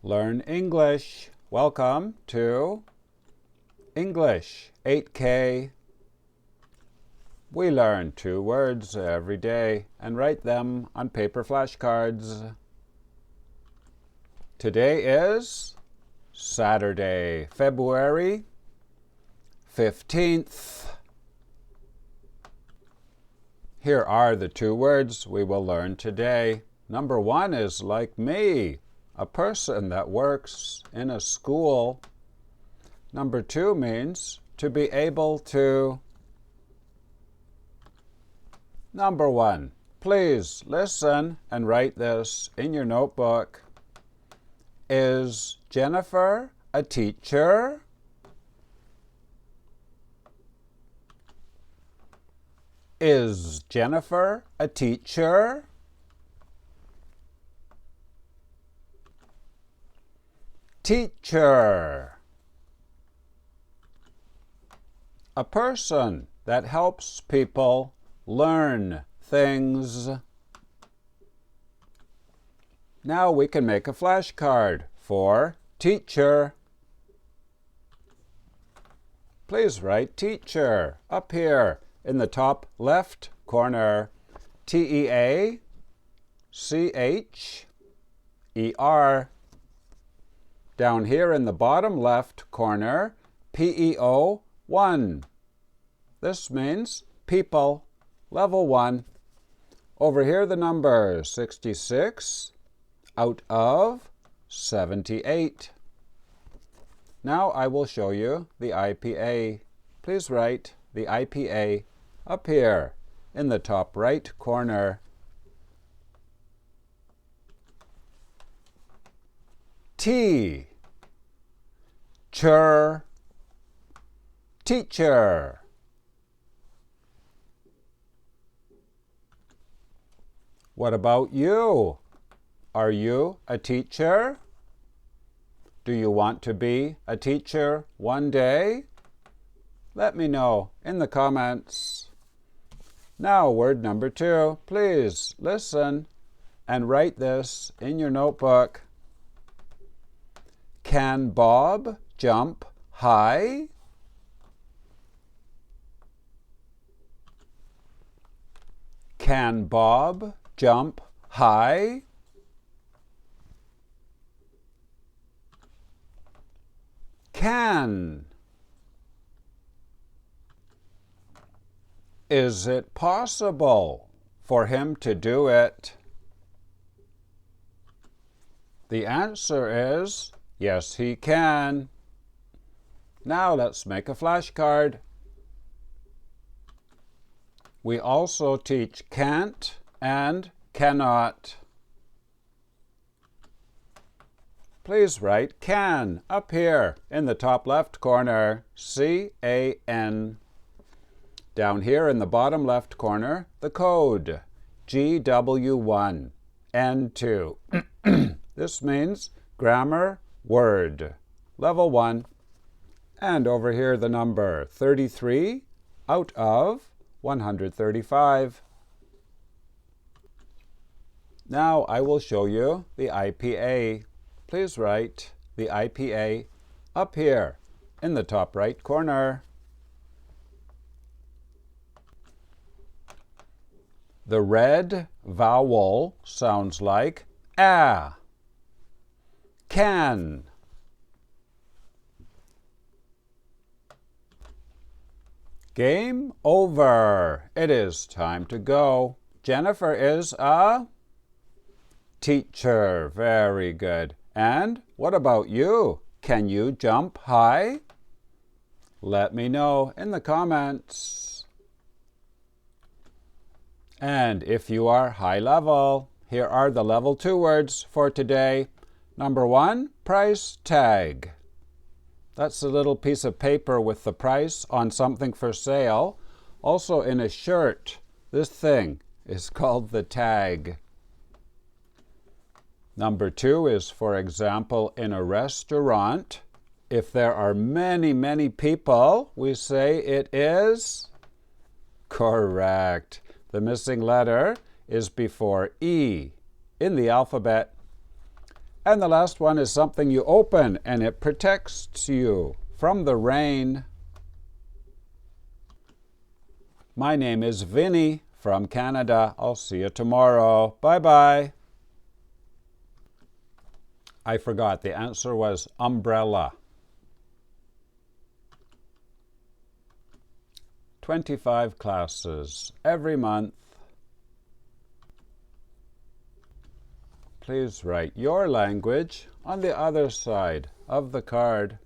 Learn English. Welcome to English 8K. We learn 2 words every day and write them on paper flashcards. Today is Saturday, February 15th. Here are the 2 words we will learn today. Number 1 is like me, a person that works in a school. Number 2 means to be able to. Number 1, please listen and write this in your notebook. Is Jennifer a teacher? Is Jennifer a teacher? Teacher. A person that helps people learn things. Now we can make a flashcard for teacher. Please write teacher up here in the top left corner. T-E-A-C-H-E-R. Down here in the bottom left corner, P-E-O-1. This means people, level 1. Over here the number 66 out of 78. Now I will show you the IPA. Please write the IPA up here in the top right corner. T. Chur. Teacher. What about you? Are you a teacher? Do you want to be a teacher one day? Let me know in the comments. Now, word number 2. Please listen and write this in your notebook. Can Bob jump high? Can Bob jump high? Can. Is it possible for him to do it? The answer is yes, he can. Now let's make a flashcard. We also teach can't and cannot. Please write can up here in the top left corner, C-A-N. Down here in the bottom left corner, the code, GW1, N2. This means grammar word, level 1. And over here the number 33 out of 135. Now I will show you the IPA. Please write the IPA up here in the top right corner. The red vowel sounds like a. Can. Game over. It is time to go. Jennifer is a teacher. Very good. And what about you? Can you jump high? Let me know in the comments. And if you are high level, here are the level 2 words for today. Number 1, price tag. That's a little piece of paper with the price on something for sale. Also in a shirt, this thing is called the tag. Number 2 is, for example, in a restaurant. If there are many, many people, we say it is correct. The missing letter is before E in the alphabet. And the last one is something you open and it protects you from the rain. My name is Vinny from Canada. I'll see you tomorrow. Bye-bye. I forgot. The answer was umbrella. 25 classes every month. Please write your language on the other side of the card.